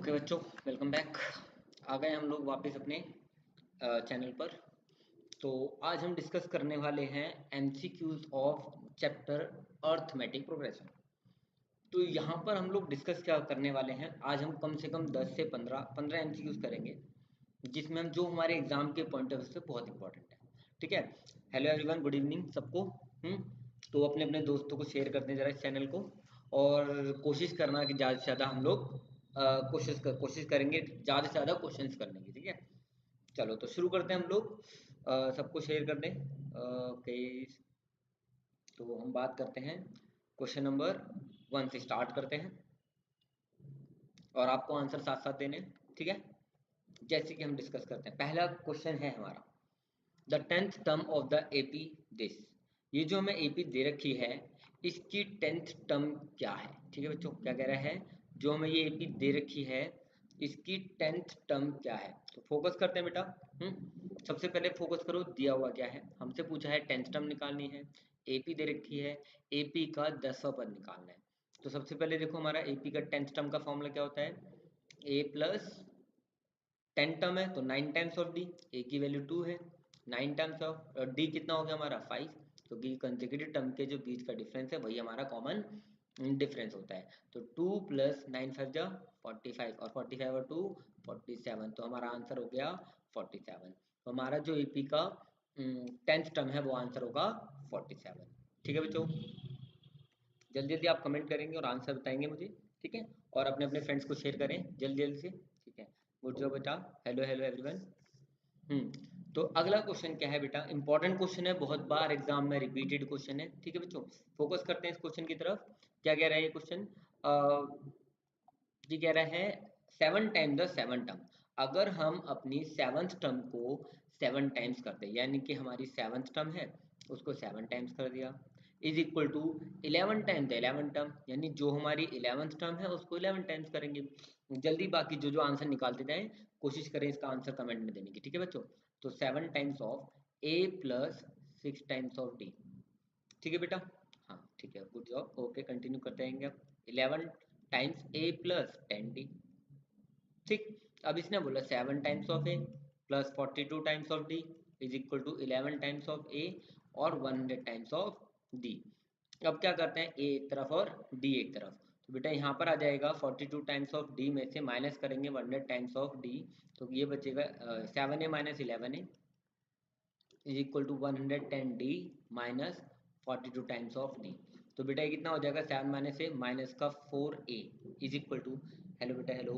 Okay बच्चों, welcome back. आ गए हम लोग वापस अपने चैनल पर। तो आज हम डिस्कस करने वाले हैं MCQs of chapter arithmetic progression. तो यहाँ पर हम लोग डिस्कस क्या करने वाले हैं, आज हम कम से कम 10 से 15 एमसीक्यूज करेंगे, जिसमें हम जो हमारे एग्जाम के पॉइंट ऑफ व्यू से बहुत इंपॉर्टेंट है। ठीक है। हेलो एवरीवन, गुड इवनिंग सबको। तो अपने अपने दोस्तों को शेयर करते हैं जरा इस चैनल को, और कोशिश करना कि ज़्यादा से ज़्यादा हम लोग कोशिश करेंगे ज़्यादा से ज़्यादा क्वेश्चंस करने की। ठीक है, चलो तो शुरू करते हैं हम लोग। सबको शेयर कर दें। ओके, तो हम बात करते हैं क्वेश्चन नंबर 1 से स्टार्ट करते हैं, और आपको आंसर साथ साथ देने हैं। ठीक है, जैसे कि हम डिस्कस करते हैं। पहला क्वेश्चन है हमारा, the 10th term of the AP this. ये जो हमें एपी दे रखी है, इसकी 10th टर्म क्या है। ठीक है बच्चों, क्या कह रहा है, जो हमें ये एपी दे रखी है इसकी 10th टर्म क्या है। तो फोकस करते हैं बेटा। सबसे पहले फोकस करो, दिया हुआ क्या है, हमसे पूछा है 10th टर्म निकालनी है, एपी दे रखी है, एपी का 10वां पद निकालना है। तो सबसे पहले देखो, हमारा एपी का 10th टर्म का फॉर्मूला क्या होता है, ए प्लस 10 टर्म है तो 9 टाइम्स ऑफ डी, ए की वैल्यू 2 है, 9 टाइम्स ऑफ डी कितना हो गया हमारा 5, क्योंकि कंसेक्यूटिव टर्म के जो बीच का डिफरेंस है वही हमारा कॉमन डिफरेंस होता है। तो 2 प्लस 9 5 जा 45, और 45 और 2 47, तो हमारा आंसर हो गया 47। तो हमारा जो एपी का 10th टर्म है वो आंसर होगा 47। ठीक है बच्चों, जल्दी जल्दी आप कमेंट करेंगे और आंसर बताएंगे मुझे। ठीक है, और अपने अपने फ्रेंड्स को शेयर करें जल्दी जल्दी से। ठीक है, गुड जॉब बेटा। Hello hello everyone. तो अगला क्वेश्चन क्या है बेटा, इंपॉर्टेंट क्वेश्चन है, बहुत बार एग्जाम में रिपीटेड क्वेश्चन है। ठीक है बच्चों, फोकस करते हैं इस क्वेश्चन की तरफ। क्या कह रहा है ये क्वेश्चन, ये कह रहा है 7 टाइम द 7 टर्म। अगर हम अपनी 7th टर्म को 7 टाइम्स करते हैं, यानी कि हमारी 7th टर्म है उसको 7 टाइम्स कर दिया, is equal to 11 time the 11 term, यानी जो हमारी 11th टर्म है उसको 11 टाइम्स करेंगे। जल्दी बाकी जो जो आंसर निकालते जाएं, कोशिश करें इसका आंसर कमेंट में देने की। ठीक है बच्चों, तो 7 times of a plus 6 times of D. ठीक है बेटा, हाँ ठीक है, गुड जॉब। ओके, कंटिन्यू करते रहेंगे अब। 11 टाइम्स ए प्लस 10 डी। ठीक, अब इसने बोला 7 times of a plus 42 times of d is equal to 11 times of a और 100 टाइम्स ऑफ डी। अब क्या करते हैं, ए एक तरफ और डी एक तरफ। तो बेटा यहाँ पर आ जाएगा 42 टाइम्स ऑफ डी में से माइनस करेंगे 100 टाइम्स ऑफ डी, तो ये बचेगा 7a minus 11a is equal to 110 d minus 42 times of d. तो बेटा ये कितना हो जाएगा, 7 माइनस ए माइनस का 4a is equal to, hello बेटा हेलो।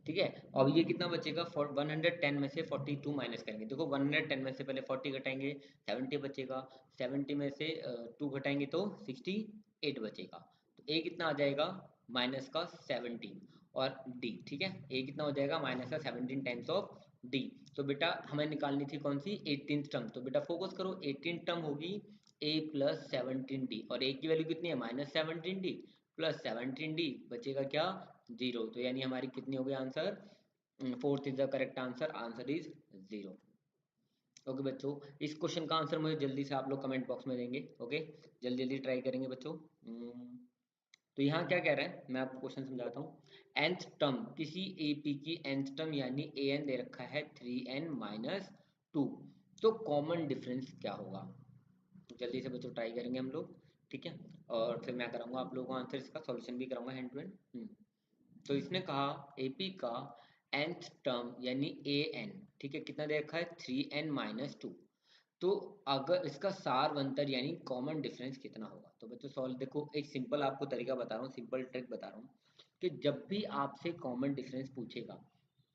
ठीक है, अब ये कितना बचेगा, 110 में से 42 माइनस करेंगे। देखो 110 में से पहले 40 घटाएंगे 70 बचेगा, 70 में से 2 घटाएंगे तो 68 बचेगा। तो ए कितना आ जाएगा, माइनस का 17, और डी, ठीक है, ए कितना हो जाएगा, माइनस का 17 टाइम्स ऑफ डी। तो बेटा हमें निकालनी थी कौन सी, 18th टर्म। तो बेटा फोकस करो, 18th टर्म होगी ए प्लस 17 डी, और ए की वैल्यू कितनी है, माइनस 17 डी प्लस 17 डी, बचेगा क्या, 0। तो यानी हमारी कितनी हो गई answer, 4th is the correct answer, answer is 0। Okay बच्चों, इस क्वेश्चन का आंसर मुझे जल्दी से आप लोग कमेंट बॉक्स में देंगे। ओके, जल्दी जल्दी ट्राई करेंगे बच्चों। तो यहाँ क्या कह रहा है, मैं आपको क्वेश्चन समझाता हूँ। nth टर्म, किसी एपी की nth टर्म यानी an दे रखा है 3n माइनस 2, तो कॉमन डिफरेंस क्या होगा। जल्दी से बच्चों ट्राई करेंगे हम लोग। ठीक है, और फिर मैं कराऊंगा आप लोगों को आंसर, इसका सॉल्यूशन भी कराऊंगा हैंड टू हैंड। तो इसने कहा एपी का nth टर्म यानी an, ठीक है, कितना दे रखा है, 3n माइनस 2। तो अगर इसका सारवंतर यानी कॉमन डिफरेंस कितना होगा। तो बच्चों सॉल्व, देखो एक सिंपल आपको तरीका बता रहा हूँ, सिंपल ट्रिक बता रहा हूँ, कि जब भी आपसे कॉमन डिफरेंस पूछेगा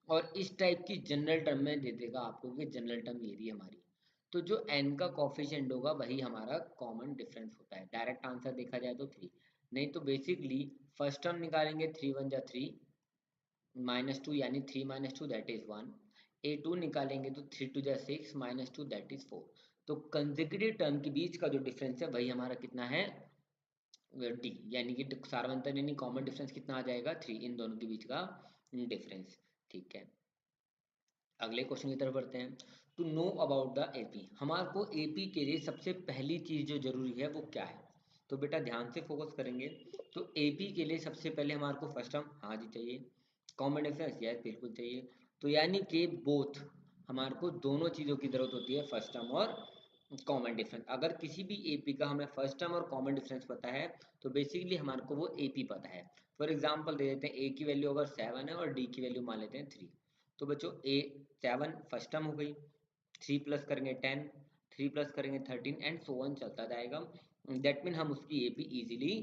और इस टाइप की जनरल टर्म में दे देगा आपको कि जनरल टर्म ये रही हमारी, तो जो n का कॉफिशिएंट होगा वही हमारा कॉमन डिफरेंस होता है। डायरेक्ट आंसर देखा जाए तो 3, नहीं तो बेसिकली फर्स्ट टर्म निकालेंगे, 3 1 जा 3 माइनस 2 यानी 3 माइनस 2 दैट इज 1, a2 निकालेंगे तो 3 2 जा 6 माइनस 2 दैट इज 4। तो कंसेक्यूटिव टर्म के बीच का जो डिफरेंस है वही हमारा कितना है, डी, यानी कि सारवंतर यानी कॉमन डिफरेंस कितना आ जाएगा, 3, इन दोनों के बीच का डिफरेंस। ठीक है, अगले क्वेश्चन की तरफ बढ़ते हैं। To know about the AP, हमारे को एपी के लिए सबसे पहली चीज जो जरूरी है वो क्या है, तो बेटा ध्यान से फोकस करेंगे। तो AP के लिए सबसे पहले हमारे को फर्स्ट टर्म हाँ जी चाहिए, कॉमन डिफरेंस यस बिल्कुल चाहिए। तो यानी कि बोथ हमारे को दोनों चीज़ों की ज़रूरत होती है, फर्स्ट टर्म और कॉमन डिफरेंस। अगर किसी भी AP का हमें फर्स्ट टर्म और कॉमन डिफरेंस पता है तो बेसिकली हमारे को वो AP पता है। फॉर एग्जांपल दे देते हैं A की वैल्यू अगर 7 है और D की वैल्यू मान लेते हैं 3। तो बच्चों A 7 फर्स्ट टर्म हो गई, 3 प्लस करेंगे 10, 3 प्लस करेंगे 13 एंड सो ऑन चलता जाएगा। दैट मीन हम उसकी AP इजीली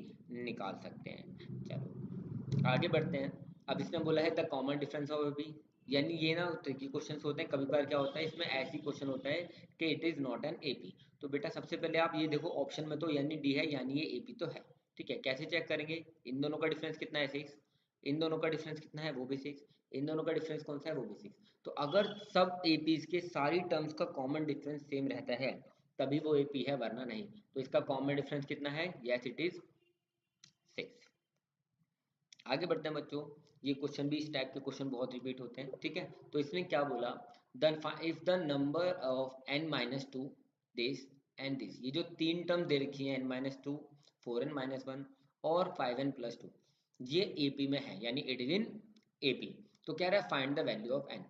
निकाल सकते हैं। चलो आगे बढ़ते हैं। अब इसने बोला है the common difference of AP, यानी ये ना ट्रिकी क्वेश्चन होते हैं कभी बार। क्या होता है इसमें ऐसी क्वेश्चन होता है कि it is not an AP। तो बेटा सबसे पहले आप ये देखो ऑप्शन में तो यानी D है, यानी ये AP तो है। ठीक है, कैसे चेक करेंगे? इन दोनों का डिफरेंस कितना है 6, इन दोनों का डिफरेंस कितना है वो भी 6, इन दोनों का डिफरेंस कौन सा है वो भी 6। तो अगर सब APs के सारी टर्म्स का कॉमन डिफरेंस सेम रहता है तभी वो AP है, वरना नहीं। तो इसका कॉमन डिफरेंस कितना है? Yes it is 6। आगे बढ़ते हैं बच्चों। ये क्वेश्चन भी इस टाइप के क्वेश्चन बहुत रिपीट होते हैं। ठीक है, तो इसमें क्या बोला, the if the number of n-2 this and this, ये जो तीन टर्म दे रखी है n-2, 4n-1 और 5n+2, ये AP में है, यानी इट इज इन AP। तो कह रहा है find the value of n।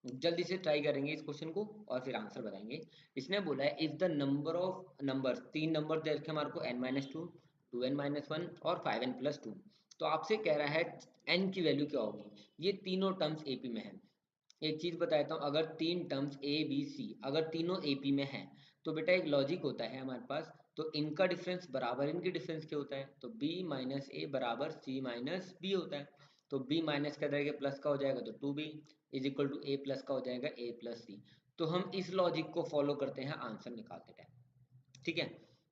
जल्दी से ट्राई करेंगे इस क्वेश्चन को और फिर आंसर बताएंगे। इसने बोला है if the number of number, तीन नंबर दे रखे हमारे को n-2, 2n-1 और 5n+2। तो आपसे कह रहा है n की वैल्यू क्या होगी। ये तीनों टर्म्स AP में है। एक चीज बताता हूँ, अगर तीन टर्म्स A B C अगर तीनों AP में है तो बेटा एक लॉजिक होता है हमारे पास, तो इनका डिफरेंस बराबर इनकी डिफरेंस क्या होता है, तो B माइनस A बराबर C माइनस B होता है। तो B माइनस का जाएगा प्लस का हो जाएगा तो 2B is equal to A plus का हो जाएगा A प्लस C। तो हम इस लॉजिक को फॉलो करते हैं आंसर निकालते टाइम। ठीक है,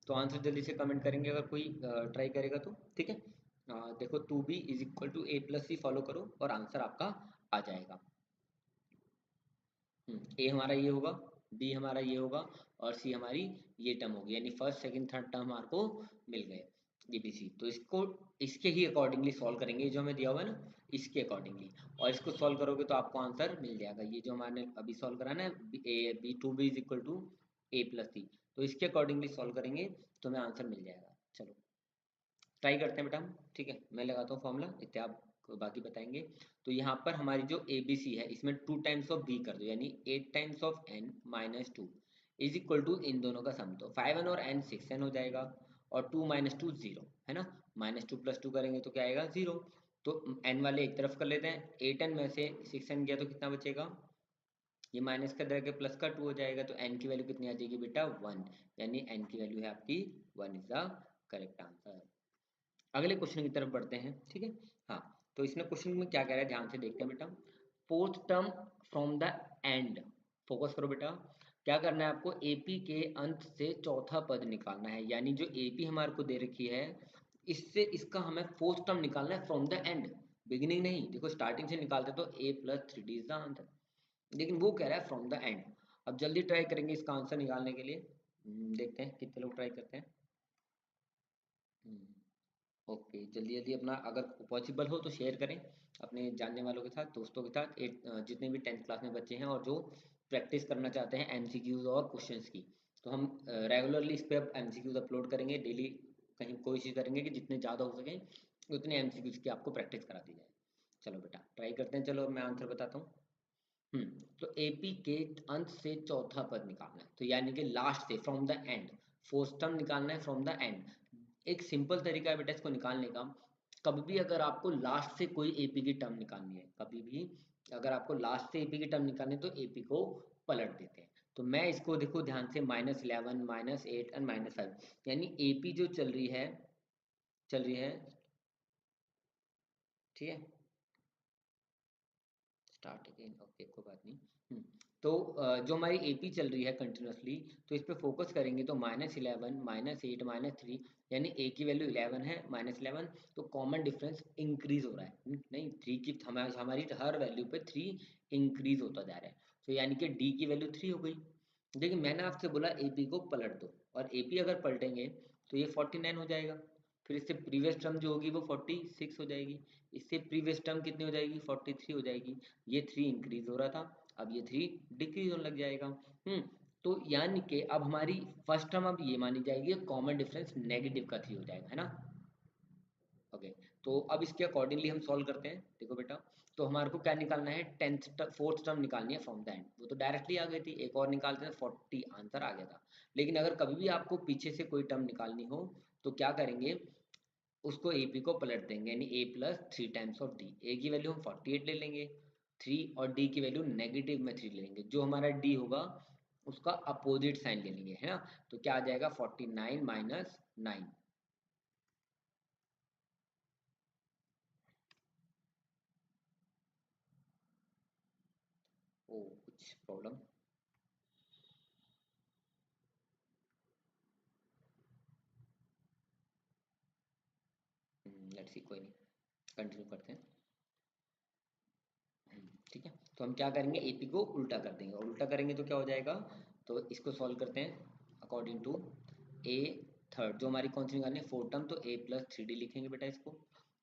तो आंसर जल्दी से कमेंट करेंगे अगर कोई ट्राई करेगा तो। ठीक है, देखो 2B is equal to A plus C follow करो और आंसर आपका आ जाएगा। ए हमारा ये होगा, बी हमारा ये होगा और सी हमारी ये टर्म होगी, यानी फर्स्ट सेकंड थर्ड टर्म हमारे को मिल गए ABC। तो इसको इसके ही अकॉर्डिंगली सॉल्व करेंगे, जो हमें दिया हुआ है ना इसके अकॉर्डिंगली, और इसको सॉल्व करोगे तो आपको आंसर मिल जाएगा। ये जो हमारे अभी सॉल्व करा ना B2B is equal to A plus C, तो इसके अकॉर्डिंगली सॉल्व करेंगे तो हमें आंसर मिल जाएगा। चलो ट्राई करते हैं बेटा हम। ठीक है, मैं लगाता हूँ फॉर्मूला, इतने आप बाकी बताएंगे। तो यहाँ पर हमारी जो ABC है इसमें 2 टाइम्स ऑफ B कर दो, यानी 8 times of n-2 is equal to इन दोनों का सम। तो 5n और n 6n हो जाएगा और 2 - 2 0 है ना, -2 + 2 करेंगे तो क्या आएगा 0। तो n वाले एक तरफ कर लेते हैं, 8n में से 6n गया तो कितना बचेगा, ये माइनस का दर के प्लस का 2 हो जाएगा। तो n की वैल्यू कितनी आ जाएगी बेटा 1, यानी n की वैल्यू है आपकी 1 इज द करेक्ट आंसर। अगले क्वेश्चन की तरफ बढ़ते हैं। ठीक है, हाँ तो इसमें क्वेश्चन में क्या कह रहा है ध्यान से देखते हैं बेटा। Fourth term from the end, focus करो बेटा। क्या करना है आपको, AP के अंत से चौथा पद निकालना है, यानी जो AP हमारे को दे रखी है इससे इसका हमें फोर्थ टर्म निकालना है फ्रॉम द एंड, बिगिनिंग नहीं। देखो स्टार्टिंग से निकालते तो A + 3D is the answer, लेकिन वो कह रहा है फ्रॉम द एंड। अब जल्दी ट्राई करेंगे इसका आंसर निकालने के लिए। देखते हैं कितने लोग ट्राई करते हैं। ओके, जल्दी जल्दी अपना अगर पॉसिबल हो तो शेयर करें अपने जानने वालों के साथ, दोस्तों के साथ, जितने भी 10th क्लास में बच्चे हैं और जो प्रैक्टिस करना चाहते हैं MCQs और क्वेश्चंस की। तो हम रेगुलरली इस पर MCQs अपलोड करेंगे डेली, कहीं कोशिश करेंगे कि जितने ज़्यादा हो सके उतने MCQs की आपको प्रैक्टिस करा दी जाए। चलो बेटा ट्राई करते हैं। चलो मैं आंसर बताता हूँ। तो AP के अंत से चौथा पद निकालना है, तो यानी कि लास्ट से from the end, fourth term निकालना है फ्रॉम द एंड। एक सिंपल तरीका है बेटा इसको निकालने का। कभी भी अगर आपको लास्ट से कोई AP की टर्म निकालनी है, कभी भी अगर आपको लास्ट से AP की टर्म निकालनी है तो AP को पलट देते हैं। तो मैं इसको देखो ध्यान से, -11 -8 और -5, यानी AP जो चल रही है। ठीक है, स्टार्ट अगेन, ओके कोई बात नहीं। तो जो हमारी AP चल रही है कंटिन्यूसली, तो इस पे फोकस करेंगे तो -11 -8 -3, यानी A की वैल्यू 11 है -11, तो कॉमन डिफरेंस इंक्रीज हो रहा है। नहीं 3 की हमारी हर वैल्यू पे 3 इंक्रीज होता जा रहा है। तो यानी कि D की वैल्यू 3 हो गई। देखिए मैंने आपसे बोला AP को पलट दो, और AP अगर पलटेंगे तो ये 49 हो जाएगा। फिर इससे प्रीवियस टर्म जो होगी वो 46 हो जाएगी। इससे प्रीवियस टर्म कितनी हो जाएगी, 43 हो जाएगी। ये 3 इंक्रीज हो रहा था, अब ये 3 डिक्रीज होने लग जाएगा। तो यानी कि अब हमारी फर्स्ट टर्म अब ये मानी जाएगी, कॉमन डिफरेंस नेगेटिव का 3 हो जाएगा, है ना। ओके, तो अब इसके अकॉर्डिंगली हम सॉल्व करते हैं। देखो बेटा, तो हमारे को क्या निकालना है, फोर्थ टर्म निकालनी है फ्रॉम द एंड। वो तो डायरेक्टली आ गई थी, एक और निकालते हैं 40 आंसर आ गया था। लेकिन अगर कभी भी आपको पीछे से कोई टर्म निकालनी हो तो क्या करेंगे, उसको ए पी को पलट देंगे, यानी ए प्लस 3 टाइम्स ऑफ डी। ए की वैल्यू हम 48 ले लेंगे 3, और डी की वैल्यू नेगेटिव में 3 ले लेंगे। जो हमारा डी होगा उसका अपोजिट साइन ले लेंगे, है ना। तो क्या आ जाएगा 49 माइनस 9। ओ, कुछ प्रॉब्लम। लेट्स सी, कोई नहीं, कंटिन्यू करते हैं। ठीक है, तो हम क्या करेंगे, एपी को उल्टा कर देंगे, और उल्टा करेंगे तो क्या हो जाएगा। तो इसको सॉल्व करते हैं अकॉर्डिंग टू ए थर्ड। जो हमारी कौन सी निकालनी है, फोर टर्म, तो ए प्लस 3 डी लिखेंगे बेटा इसको।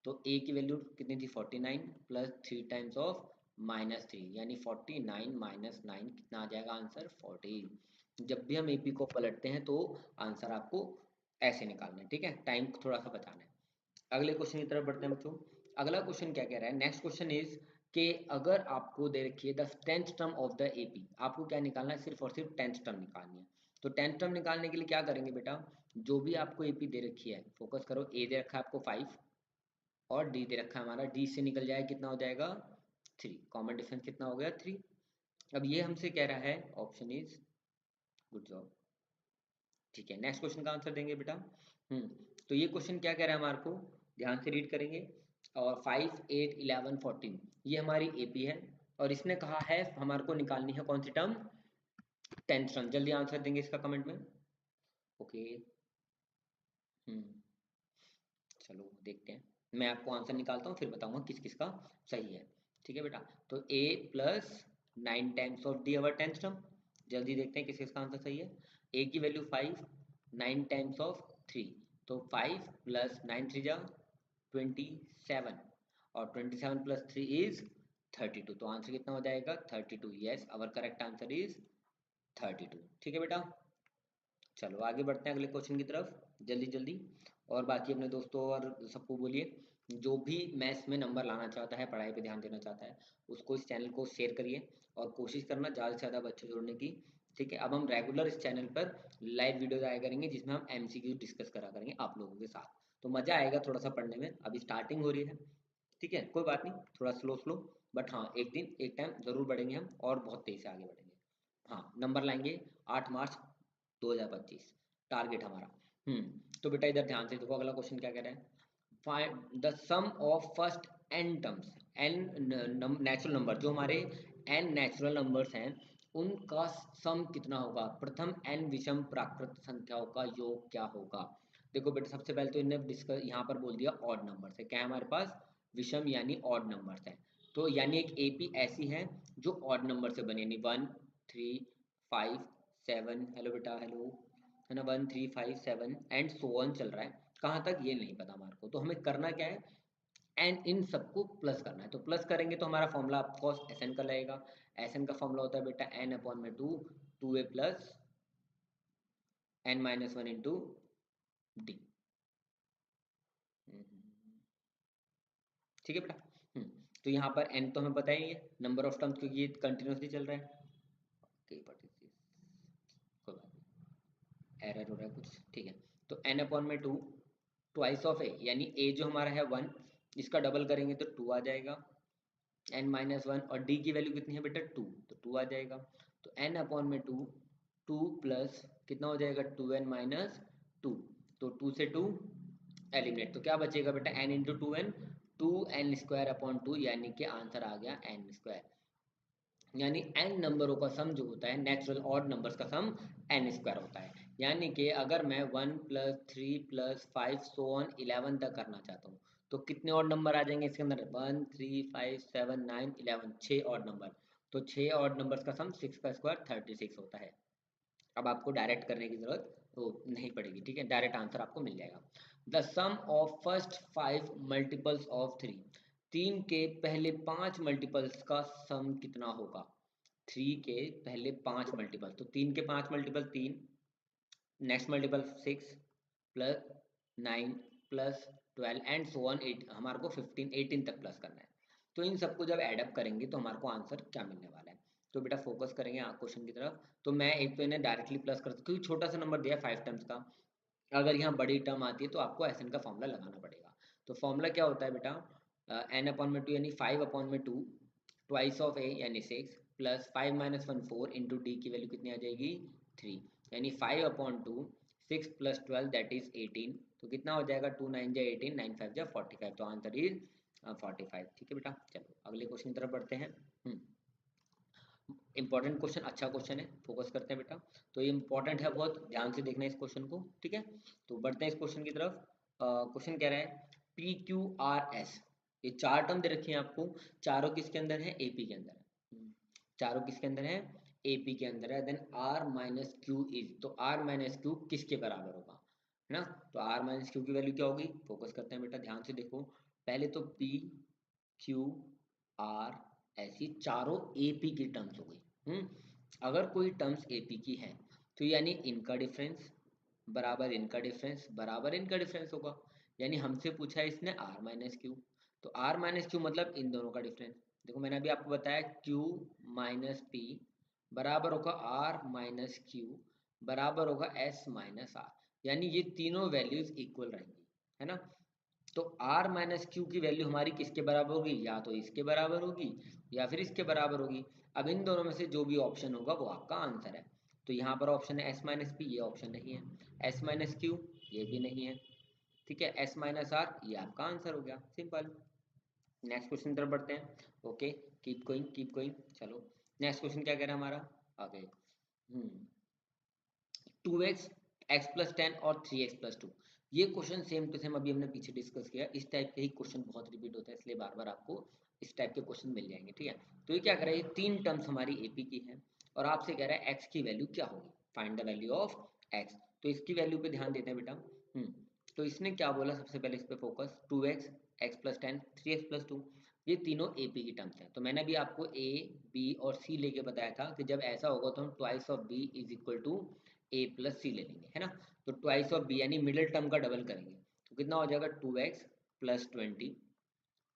तो ए की वैल्यू कितनी थी 49 प्लस 3 टाइम्स ऑफ -3, यानी 49 माइनस 9 कितना आ जाएगा आंसर 40। जब भी हम एपी को पलटते हैं तो आंसर आपको ऐसे निकालना है, ठीक है, टाइम थोड़ा सा बचाना है। अगले क्वेश्चन की तरफ बढ़ते हैं बच्चों। अगला क्वेश्चन क्या कह रहा है, नेक्स्ट क्वेश्चन इज कि अगर आपको दे रखी है the 10th term of the AP, आपको क्या निकालना है, सिर्फ और सिर्फ 10th टर्म निकालनी है। तो 10th टर्म निकालने के लिए क्या करेंगे बेटा, जो भी आपको एपी दे रखी है, फोकस करो, ए दे रखा है आपको 5 और डी दे रखा है हमारा, डी से निकल जाए कितना हो जाएगा 3, कॉमन डिफरेंस कितना हो गया 3। अब ये हमसे कह रहा है, ऑप्शन इज गुड जॉब। ठीक है, नेक्स्ट क्वेश्चन का आंसर देंगे बेटा। हम्म तो ये क्वेश्चन क्या कह रहा है हमारे को, ध्यान से रीड करेंगे। और 5, 8, 11, 14 ये हमारी एपी है, और इसने कहा है हमारे को निकालनी है कौन सी टर्म, 10th टर्म। जल्दी आंसर देंगे इसका कमेंट में। ओके। हम्म चलो देखते हैं, मैं आपको आंसर निकालता हूँ फिर बताऊंगा किस किस का सही है। ठीक है बेटा, तो a plus 9 times of d our 10th term. जल्दी देखते हैं किस किस का आंसर सही है। ए की वैल्यू 5, 9 टाइम्स ऑफ 3, तो 5 प्लस 9 3 जा 27, और 27 प्लस 3 इज 32। तो आंसर कितना हो जाएगा 32। Yes, our correct answer is 32। ठीक है बेटा, चलो आगे बढ़ते हैं अगले क्वेश्चन की तरफ जल्दी जल्दी। और बाकी अपने दोस्तों और सबको बोलिए, जो भी मैथ्स में नंबर लाना चाहता है, पढ़ाई पे ध्यान देना चाहता है, उसको इस चैनल को शेयर करिए, और कोशिश करना ज़्यादा से ज़्यादा बच्चे जोड़ने की। ठीक है, अब हम रेगुलर इस चैनल पर लाइव वीडियोज आया करेंगे, जिसमें हम एमसीक्यू डिस्कस करा करेंगे आप लोगों के साथ। तो मज़ा आएगा थोड़ा सा पढ़ने में, अभी स्टार्टिंग हो रही है। ठीक है, कोई बात नहीं, थोड़ा स्लो स्लो, बट हाँ एक दिन एक टाइम ज़रूर बढ़ेंगे हम, और बहुत तेज़ से आगे बढ़ेंगे। हाँ, नंबर लाएंगे 8 मार्च 2025, टारगेट हमारा। तो बेटा इधर ध्यान से देखो, अगला क्वेश्चन क्या कह रहा है, find the sum of first n terms. N natural number, जो हमारे एन नेचुरल नंबर्स हैं उनका सम कितना होगा, प्रथम एन विषम प्राकृत संख्याओं का योग क्या होगा। देखो बेटा, सबसे पहले तो इन्हें डिस्कस यहाँ पर बोल दिया ऑड नंबर्स है, क्या है हमारे पास विषम यानी ऑड नंबर्स है। तो यानी एक एपी ऐसी है जो ऑड नंबर से बनी, यानी 1, 3, 5, 7, हेलो बेटा हेलो, है ना, 1, 3, 5, 7 एंड सो ऑन चल रहा है, कहाँ तक ये नहीं पता हमारे को। तो हमें करना क्या है, एन इन सबको प्लस करना है। तो प्लस करेंगे तो हमारा फॉर्मूला ऑफकोर्स एस एन का लगेगा। एस एन का फॉर्मूला होता है बेटा एन अपॉन में two, two a plus n minus one into d. ठीक है बेटा। तो यहाँ पर एन तो हमें पता ही है, नंबर ऑफ टर्म्स, क्योंकि ये कंटिन्यूसली चल रहा है। ओके, बट कोई बात नहीं, एरर हो रहा है कुछ, ठीक है। तो एन अपॉन में टू, ट्वाइस ऑफ ए, यानी ए जो हमारा है 1, इसका डबल करेंगे तो 2 आ जाएगा, एन माइनस वन, और डी की वैल्यू कितनी है बेटा 2, तो 2 आ जाएगा। तो एन अपॉन में 2, 2 प्लस कितना हो जाएगा 2n-2, तो 2 से 2 एलिमिनेट, तो क्या बचेगा बेटा n into 2n, 2n² upon 2, यानी कि आंसर आ गया n²। यानी n नंबरों का सम जो होता है, नेचुरल ऑड नंबर्स का सम n² होता है। यानी कि अगर मैं 1 प्लस 3 प्लस 5 सो ऑन 11 तक करना चाहता हूँ, तो कितने ऑड नंबर आ जाएंगे इसके अंदर, 1, 3, 5, 7, 9, 11, 6 ऑड नंबर। तो 6 ऑड नंबर्स का सम 6 का स्क्वायर 36 होता है। अब आपको डायरेक्ट करने की जरूरत तो नहीं पड़ेगी, ठीक है, डायरेक्ट आंसर आपको मिल जाएगा। The sum of first 5 multiples of 3, 3 के पहले 5 मल्टीपल्स का सम कितना होगा। 3 के पहले 5 मल्टीपल, तो 3 के 5 multiple 3, next multiple 6 plus 9 plus 12 and so on 8, हमारे को 15 18 तक प्लस करना है। तो इन सबको जब एडअप करेंगे तो हमारे को आंसर क्या मिलने वाला है। तो बेटा फोकस करेंगे क्वेश्चन की तरफ। तो मैं एक तो इन्हें डायरेक्टली प्लस कर, क्योंकि छोटा सा नंबर दिया है 5 टाइम्स का, अगर यहाँ बड़ी टर्म आती है तो आपको एसएन का फॉर्मूला लगाना पड़ेगा। तो फॉर्मूला क्या होता है बेटा, एन अपॉन में 2 यानी 5 अपॉन में 2 ट्वाइस ऑफ ए यानी 6 प्लस 5 माइनस 1 4 इंटू डी की वैल्यू कितनी आ जाएगी 3, यानी 5 अपॉन 2 6 प्लस 12 दैट इज 18। तो कितना हो जाएगा 2 9 जा 18 9 5 जा 45, तो आंसर इज 45। ठीक है बेटा, चलो अगले क्वेश्चन की तरफ बढ़ते हैं। इंपॉर्टेंट क्वेश्चन, अच्छा क्वेश्चन है, फोकस करते हैं बेटा। तो ये इंपॉर्टेंट है, बहुत ध्यान से देखना है इस क्वेश्चन को, ठीक है। तो बढ़ते हैं इस क्वेश्चन की तरफ। क्वेश्चन कह रहा है पी क्यू आर एस, ये चार टर्म दे रखी है आपको, चारों किसके अंदर है, एपी के अंदर है। चारों किसके अंदर है, एपी के अंदर है। Then r minus q is, तो आर माइनस क्यू किसके बराबर होगा, है ना। तो आर माइनस क्यू की वैल्यू क्या होगी, फोकस करते हैं बेटा, ध्यान से देखो। पहले तो पी क्यू आर ऐसी चारों एपी की टर्म्स हो गई। अगर कोई टर्म्स एपी की है तो यानी इनका डिफरेंस बराबर इनका डिफरेंस बराबर इनका डिफरेंस होगा। यानी हमसे पूछा है इसने आर माइनस क्यू, तो आर माइनस क्यू मतलब इन दोनों का डिफरेंस। देखो मैंने अभी आपको बताया क्यू माइनस पी बराबर होगा आर माइनस क्यू बराबर होगा एस माइनस आर, यानी ये तीनों वैल्यूज इक्वल रहेंगी, है ना। तो r माइनस क्यू की वैल्यू हमारी किसके बराबर होगी, या तो इसके बराबर होगी या फिर इसके बराबर होगी। अब इन दोनों में से जो भी ऑप्शन होगा वो आपका आंसर है। तो यहाँ पर ऑप्शन है s माइनस पी, ये ऑप्शन नहीं है। s माइनस क्यू ये भी नहीं है, ठीक है। s माइनस आर ये आपका आंसर हो गया, सिंपल। नेक्स्ट क्वेश्चन तरफ बढ़ते हैं। Okay, keep going keep going. चलो नेक्स्ट क्वेश्चन क्या कह रहा है हमारा आगे। 2x x प्लस 10 और 3x प्लस 2, ये क्वेश्चन सेम टू सेम अभी हमने पीछे डिस्कस किया। इस टाइप के ही क्वेश्चन बहुत रिपीट होता है, इसलिए बार बार आपको इस टाइप के क्वेश्चन मिल जाएंगे, ठीक है। तो ये क्या कर रहा है, ये तीन टर्म्स हमारी एपी की है और आपसे कह रहा है x की वैल्यू क्या होगी, find the value of x। तो इसकी वैल्यू पे ध्यान देते हैं बेटा। तो इसने क्या बोला, सबसे पहले इस पे focus, 2x x plus 10 3x plus 2, ये तीनों एपी की टर्म्स हैं। तो मैंने अभी आपको ए बी और सी लेके बताया था कि जब ऐसा होगा तो हम twice of b is equal to a plus c ले लेंगे, है ना। तो ट्वाइस ऑफ बी यानी मिडिल टर्म का डबल करेंगे, तो कितना हो जाएगा 2x plus 20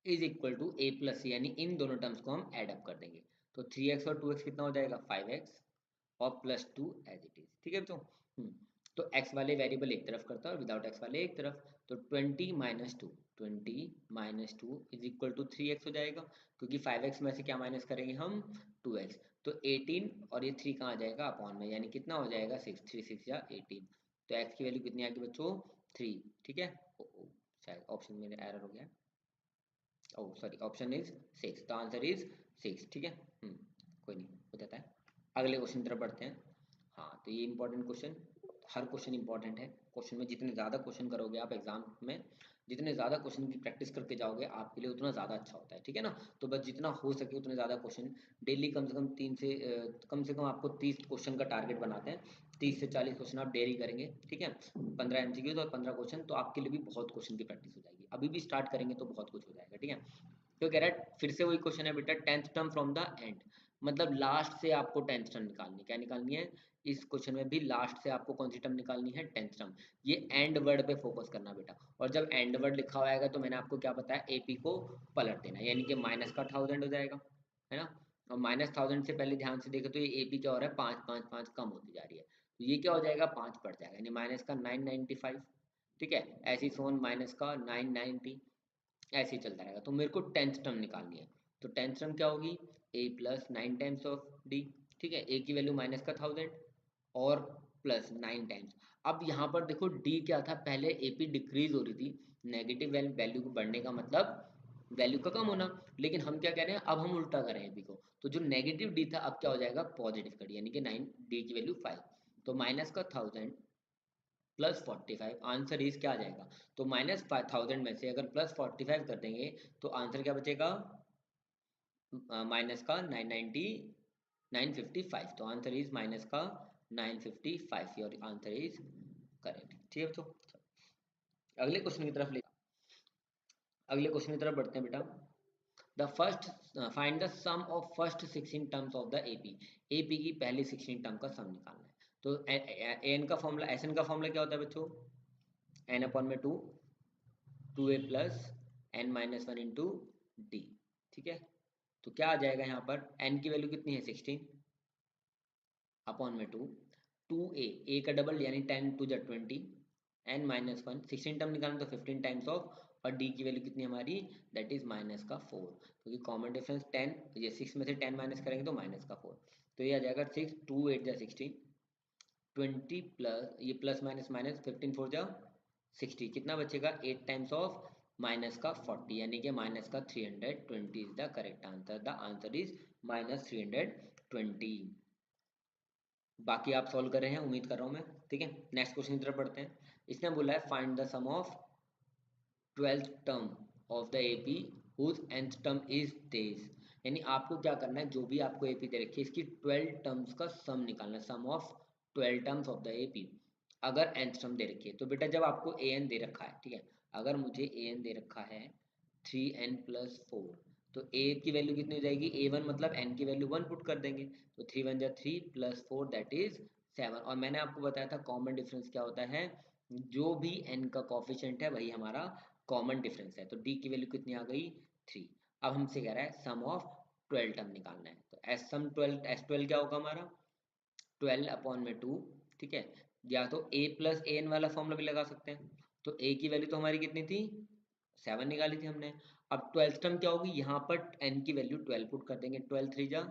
is equal to a plus c, यानी इन दोनों टर्म्स को हम एड अप कर देंगे। तो 3x और 2x कितना हो जाएगा 5x और प्लस 2 एज इट इज, ठीक है। तो x वाले वेरिएबल एक तरफ करता है और विदाउट x वाले एक तरफ। तो 20 - 2 इज इक्वल टू 3x हो जाएगा, क्योंकि 5x में से क्या माइनस करेंगे हम 2x। तो 18 और ये 3 कहाँ आ जाएगा अपॉन में, यानी कितना हो जाएगा 6 3 6 या 18। तो x की वैल्यू कितनी आ गई बच्चों 3, ठीक है। शायद ऑप्शन में एरर हो गया, oh sorry, option is 6, the answer is 6, ठीक है। कोई नहीं, हो जाता है। अगले क्वेश्चन तरफ बढ़ते हैं। हाँ, तो ये इंपॉर्टेंट क्वेश्चन, हर क्वेश्चन इंपॉर्टेंट है। क्वेश्चन में जितने ज़्यादा क्वेश्चन करोगे आप एग्जाम में, जितने ज़्यादा क्वेश्चन की प्रैक्टिस करके जाओगे आपके लिए उतना ज़्यादा अच्छा होता है, ठीक है ना। तो बस जितना हो सके उतने ज़्यादा क्वेश्चन डेली, कम से कम कम से कम आपको 30 क्वेश्चन का टारगेट बनाते हैं। 30 से 40 क्वेश्चन आप डेली करेंगे, ठीक है। 15 एमसीक्यूज और 15 क्वेश्चन, तो आपके लिए भी बहुत क्वेश्चन की प्रैक्टिस हो जाएगी। अभी भी स्टार्ट करेंगे तो बहुत कुछ हो जाएगा, ठीक है। तो कह रहा है फिर से वही क्वेश्चन है बेटा, 10th term from the end, मतलब लास्ट से आपको 10th टर्म निकालनी, क्या निकालनी है इस क्वेश्चन में भी, लास्ट से आपको कौन सी टर्म निकालनी है 10th टर्म। ये एंड वर्ड पे फोकस करना बेटा, और जब एंड वर्ड लिखा होगा तो मैंने आपको क्या बताया, एपी को पलट देना, यानी कि माइनस का 1000 हो जाएगा, है ना। और माइनस 1000 से पहले ध्यान से देखे तो ये एपी क्या हो रहा है 5 5 5 कम होती जा रही है, तो ये क्या हो जाएगा 5 बढ़ जाएगा, यानी माइनस का 995, ठीक है। ऐसी सोन माइनस का 990, ऐसे ही चलता रहेगा। तो मेरे को 10th टर्म निकालनी है, तो 10th टर्म क्या होगी a plus 9 times of d, ठीक है। a की वैल्यू माइनस का 1000 और प्लस 9 टाइम्स। अब यहाँ पर देखो d क्या था, पहले ap डिक्रीज हो रही थी, नेगेटिव वैल्यू को बढ़ने का मतलब वैल्यू का कम होना, लेकिन हम क्या कह रहे हैं अब हम उल्टा करें ap को, तो जो नेगेटिव d था अब क्या हो जाएगा पॉजिटिव का d, यानी कि 9 d की वैल्यू 5, तो माइनस का 1000 प्लस 45, आंसर इज क्या आ जाएगा, तो माइनस 1000 में से अगर प्लस 45 कर देंगे तो आंसर क्या बचेगा, माइनस का 990 955, तो आंसर इज माइनस का 955, योर आंसर इज करेक्ट, ठीक है। तो अगले क्वेश्चन की तरफ बढ़ते हैं बेटा। The first find the sum of first 16 terms of the AP. AP की पहली 16 टर्म का सम निकालना है। तो एन का फॉर्मूला, एस एन का फॉर्मूला क्या होता है बच्चों? एन अपॉन में two a plus n minus one into d. ठीक है, तो क्या आ जाएगा यहाँ पर? एन की वैल्यू कितनी है? 16 अपॉन में टू ए का डबल यानी 10 टू ज 20, एन माइनस वन 16 टर्म निकालना तो 15 टाइम्स ऑफ, और डी की वैल्यू कितनी हमारी? दैट इज माइनस का 4, क्योंकि कॉमन डिफरेंस 10, ये 6 में से 10 माइनस करेंगे तो माइनस का 4, तो ये आ जाएगा 6 टू 8 जा 16, 20 प्लस ये प्लस माइनस माइनस 15 4 जा 60, कितना बचेगा? 8 टाइम्स ऑफ माइनस का 40, यानी कि माइनस का 320 is the correct answer. The answer is minus 320। बाकी आप सॉल्व कर रहे हैं, उम्मीद कर रहा हूँ मैं। ठीक है, नेक्स्ट क्वेश्चन की तरफ पढ़ते हैं। इसने बोला है find the sum of 12th term of the AP whose nth term is this. यानी आपको क्या करना है, जो भी आपको एपी दे रखी है इसकी 12 टर्म्स का सम निकालना है, sum of 12 terms of the AP. अगर nth टर्म दे रखी है तो बेटा जब आपको an दे रखा है, ठीक है, अगर मुझे an दे रखा है 3n प्लस 4, तो a की वैल्यू कितनी हो जाएगी? a1 मतलब n की वैल्यू 1 पुट कर देंगे, तो 3 1 जा 3 प्लस 4 दैट इज 7। और मैंने आपको बताया था कॉमन डिफरेंस क्या होता है, जो भी n का कॉफिशिएंट है वही हमारा कॉमन डिफरेंस है। तो d की वैल्यू कितनी आ गई? 3। अब हमसे कह रहा है सम ऑफ 12 टर्म निकालना है, तो एस सम 12, एस 12 क्या होगा हमारा? 12 अपॉन में 2। ठीक है, या तो a प्लस ए एन वाला फॉर्मूला भी लगा सकते हैं। तो a की वैल्यू तो हमारी कितनी थी? 7 निकाली थी हमने। अब 12th टर्म क्या होगी? यहाँ पर n की वैल्यू 12 पुट कर देंगे, 12 3 जा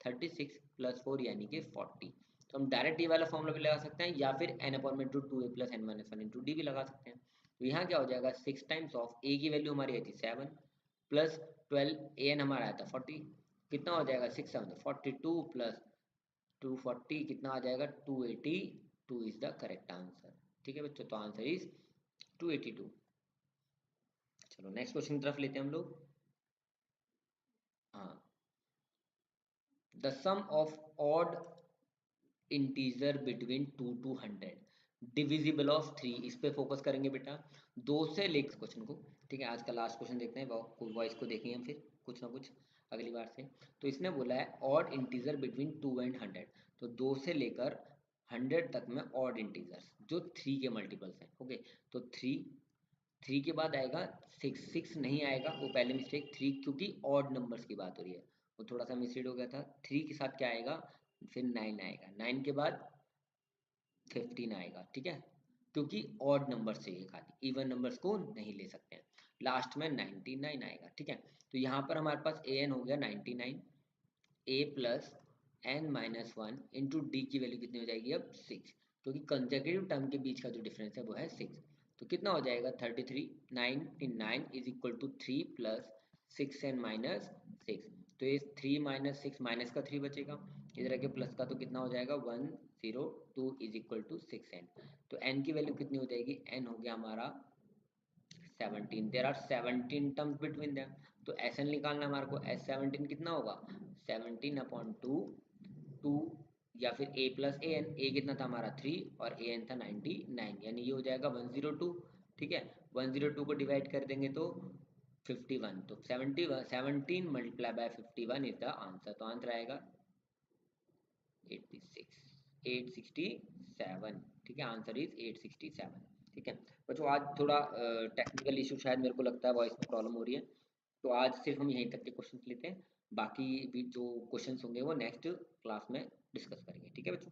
36 प्लस 4 यानी कि 40। तो हम डायरेक्ट ये वाला फॉर्मूला भी लगा सकते हैं, या फिर n अपॉन में two a plus n minus one into d भी लगा सकते हैं। तो यहाँ क्या हो जाएगा? 6 टाइम्स ऑफ a की वैल्यू हमारी आई थी 7 प्लस 12 ए एन हमारा आया था 40, कितना हो जाएगा? 6 7 42 प्लस 240 कितना आ जाएगा? 282 इज द करेक्ट आंसर। ठीक है बच्चों, तो आंसर इज 282। चलो नेक्स्ट क्वेश्चन की तरफ लेते हैं हम लोग। हाँ, the sum of odd integer between 2 to 100 divisible of 3, इस पे फोकस करेंगे बेटा, दो से लेकर क्वेश्चन को। ठीक है, आज का लास्ट क्वेश्चन देखते हैं, वॉइस को देखेंगे हम फिर कुछ ना कुछ अगली बार से। तो इसने बोला है ऑड इंटीजर बिटवीन 2 एंड 100, तो 2 से लेकर 100 तक में ऑड इंटीजर्स जो 3 के मल्टीपल्स हैं। ओके, तो 3 के बाद आएगा 6 नहीं आएगा, वो पहले मिस्टेक 3, क्योंकि ऑड नंबर्स की बात हो रही है, वो थोड़ा सा मिसरीड हो गया था। 3 के साथ क्या आएगा? फिर 9 आएगा, 9 के बाद 15 आएगा। ठीक है, क्योंकि ऑड नंबर चाहिए, खाली इवन नंबर्स को नहीं ले सकते हैं। लास्ट में 99 आएगा। ठीक है, तो यहाँ पर हमारे पास ए एन हो गया 99, a plus n minus one into d की वैल्यू कितनी हो जाएगी अब? 6, क्योंकि कंसेक्यूटिव टर्म के बीच का जो डिफरेंस है वो है 6। तो कितना हो जाएगा? 33 99 is equal to 3 plus 6 n minus 6। तो ये 3 माइनस 6 माइनस का 3 बचेगा, इधर आके प्लस का, तो कितना हो जाएगा? 102 इज इक्वल टू 6 एन। तो एन की वैल्यू कितनी हो जाएगी? एन हो गया हमारा 17। There are 17 terms between them, तो एस एन निकालना हमारे को। एस 17 कितना होगा? 17 अपॉन टू, या फिर ए प्लस ए एन, ए कितना था हमारा? 3 और ए एन था 99, यानी ये हो जाएगा 102। ठीक है, 102 को डिवाइड कर देंगे तो 51, तो 17 multiply by 51 is the answer. तो आंसर आएगा 867। ठीक है, आंसर इज 867। ठीक है बच्चों, आज थोड़ा टेक्निकल इशू शायद मेरे को लगता है, वॉइस में प्रॉब्लम हो रही है, तो आज सिर्फ हम यहीं तक के क्वेश्चन लेते हैं। बाकी भी जो क्वेश्चंस होंगे वो नेक्स्ट क्लास में डिस्कस करेंगे। ठीक है बच्चों।